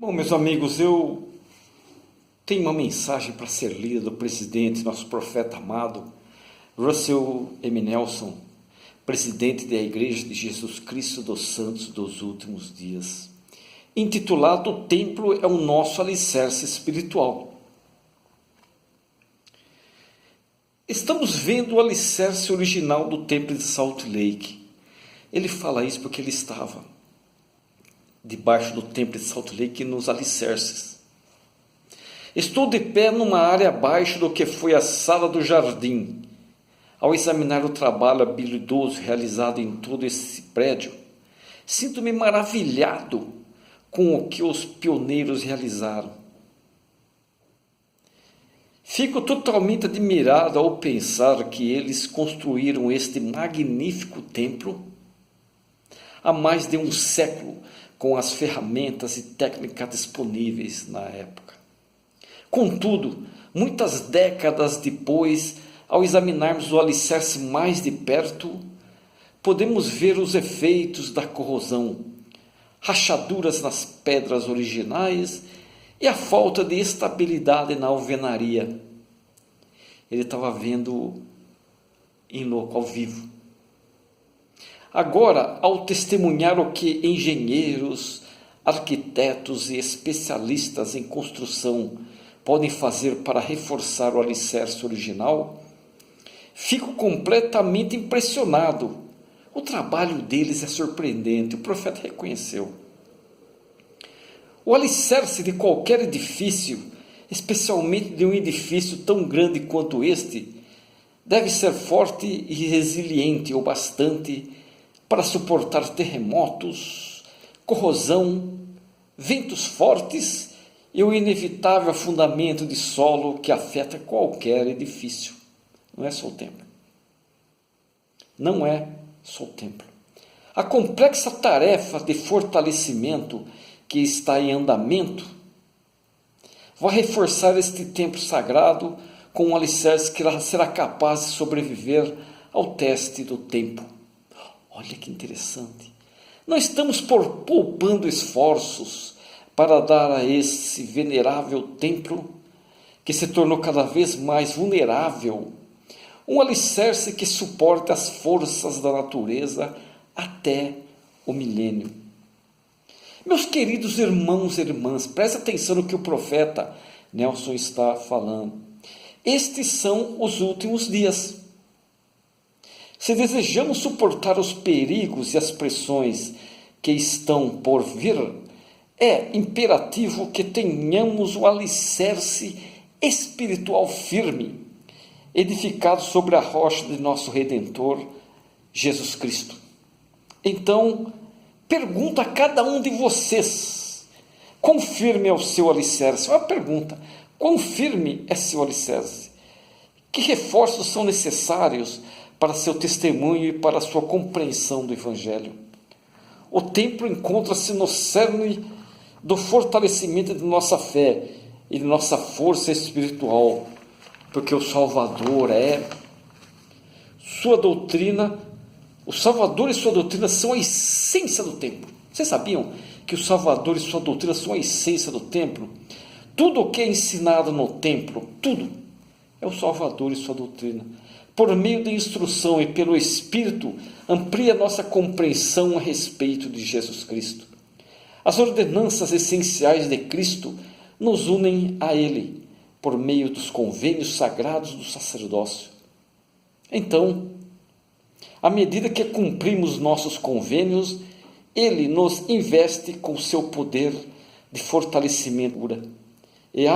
Bom, meus amigos, eu tenho uma mensagem para ser lida do presidente, nosso profeta amado, Russell M. Nelson, presidente da Igreja de Jesus Cristo dos Santos dos Últimos Dias, intitulado "O Templo é o nosso alicerce espiritual". Estamos vendo o alicerce original do templo de Salt Lake. Ele fala isso porque ele estava debaixo do templo de Salt Lake nos alicerces. Estou de pé numa área abaixo do que foi a sala do jardim. Ao examinar o trabalho habilidoso realizado em todo esse prédio, sinto-me maravilhado com o que os pioneiros realizaram. Fico totalmente admirado ao pensar que eles construíram este magnífico templo há mais de um século, com as ferramentas e técnicas disponíveis na época. Contudo, muitas décadas depois, ao examinarmos o alicerce mais de perto, podemos ver os efeitos da corrosão, rachaduras nas pedras originais e a falta de estabilidade na alvenaria. Ele estava vendo em loco, ao vivo. Agora, ao testemunhar o que engenheiros, arquitetos e especialistas em construção podem fazer para reforçar o alicerce original, fico completamente impressionado. O trabalho deles é surpreendente, o profeta reconheceu. O alicerce de qualquer edifício, especialmente de um edifício tão grande quanto este, deve ser forte e resiliente o bastante para suportar terremotos, corrosão, ventos fortes e o inevitável afundamento de solo que afeta qualquer edifício. Não é só o templo. Não é só o templo. A complexa tarefa de fortalecimento que está em andamento vai reforçar este templo sagrado com um alicerce que será capaz de sobreviver ao teste do tempo. Olha que interessante. Não estamos poupando esforços para dar a esse venerável templo, que se tornou cada vez mais vulnerável, um alicerce que suporte as forças da natureza até o milênio. Meus queridos irmãos e irmãs, prestem atenção no que o profeta Nelson está falando. Estes são os últimos dias. Se desejamos suportar os perigos e as pressões que estão por vir, é imperativo que tenhamos o alicerce espiritual firme, edificado sobre a rocha de nosso Redentor, Jesus Cristo. Então, pergunto a cada um de vocês, quão firme é o seu alicerce? Uma pergunta, quão firme é seu alicerce? Que reforços são necessários para seu testemunho e para sua compreensão do Evangelho? O templo encontra-se no cerne do fortalecimento de nossa fé e de nossa força espiritual, porque o Salvador sua doutrina, o Salvador e sua doutrina são a essência do templo. Vocês sabiam que o Salvador e sua doutrina são a essência do templo? Tudo o que é ensinado no templo, tudo, é o Salvador e sua doutrina. Por meio da instrução e pelo Espírito, amplia nossa compreensão a respeito de Jesus Cristo. As ordenanças essenciais de Cristo nos unem a Ele, por meio dos convênios sagrados do sacerdócio. Então, à medida que cumprimos nossos convênios, Ele nos investe com seu poder de fortalecimento. E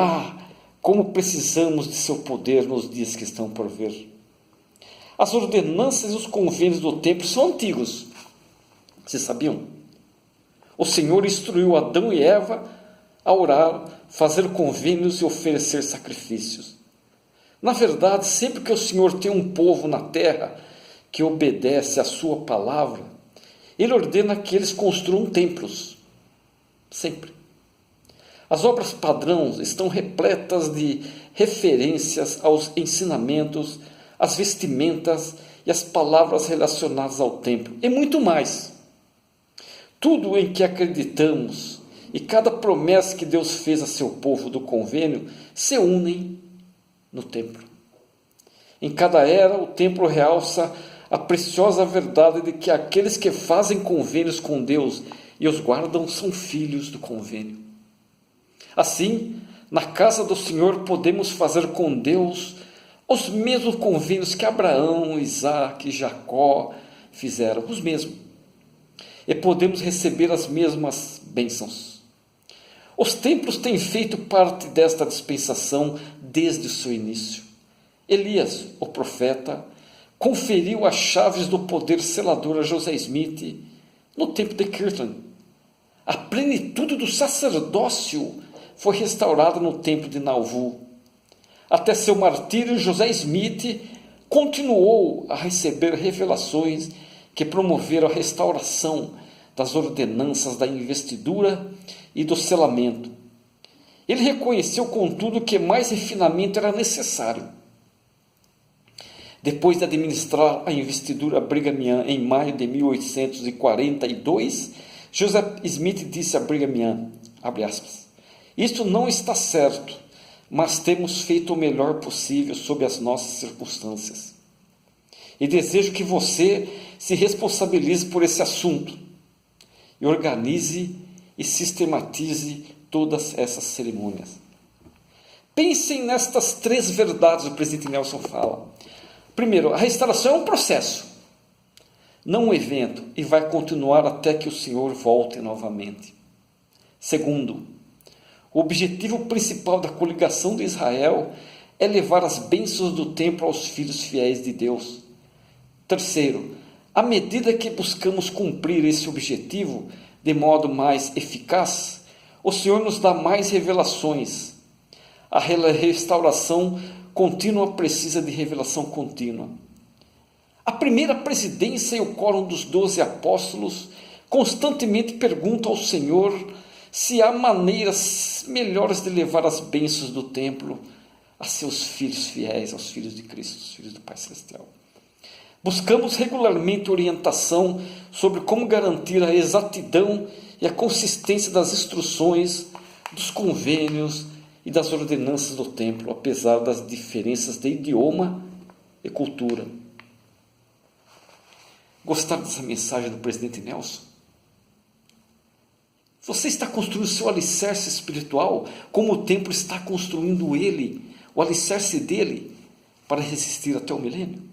como precisamos de seu poder nos dias que estão por vir. As ordenanças e os convênios do templo são antigos. Vocês sabiam? O Senhor instruiu Adão e Eva a orar, fazer convênios e oferecer sacrifícios. Na verdade, sempre que o Senhor tem um povo na terra que obedece à sua palavra, Ele ordena que eles construam templos. Sempre. As obras padrões estão repletas de referências aos ensinamentos, as vestimentas e as palavras relacionadas ao templo, e muito mais. Tudo em que acreditamos e cada promessa que Deus fez a seu povo do convênio se unem no templo. Em cada era, o templo realça a preciosa verdade de que aqueles que fazem convênios com Deus e os guardam são filhos do convênio. Assim, na casa do Senhor podemos fazer com Deus os mesmos convênios que Abraão, Isaque e Jacó fizeram, os mesmos. E podemos receber as mesmas bênçãos. Os templos têm feito parte desta dispensação desde o seu início. Elias, o profeta, conferiu as chaves do poder selador a José Smith no tempo de Kirtland. A plenitude do sacerdócio foi restaurada no templo de Nauvoo. Até seu martírio, José Smith continuou a receber revelações que promoveram a restauração das ordenanças da investidura e do selamento. Ele reconheceu, contudo, que mais refinamento era necessário. Depois de administrar a investidura Brigham Young em maio de 1842, José Smith disse a Brigham Young, abre aspas, isto não está certo, mas temos feito o melhor possível sob as nossas circunstâncias. E desejo que você se responsabilize por esse assunto e organize e sistematize todas essas cerimônias. Pensem nestas 3 verdades, o presidente Nelson fala. Primeiro, a restauração é um processo, não um evento, e vai continuar até que o Senhor volte novamente. Segundo, o objetivo principal da coligação de Israel é levar as bênçãos do templo aos filhos fiéis de Deus. Terceiro, à medida que buscamos cumprir esse objetivo de modo mais eficaz, o Senhor nos dá mais revelações. A restauração contínua precisa de revelação contínua. A primeira presidência e o quórum dos 12 apóstolos constantemente perguntam ao Senhor se há maneiras melhores de levar as bênçãos do templo a seus filhos fiéis, aos filhos de Cristo, os filhos do Pai Celestial. Buscamos regularmente orientação sobre como garantir a exatidão e a consistência das instruções, dos convênios e das ordenanças do templo, apesar das diferenças de idioma e cultura. Gostaram dessa mensagem do presidente Nelson? Você está construindo seu alicerce espiritual como o templo está construindo ele, o alicerce dele, para resistir até o milênio?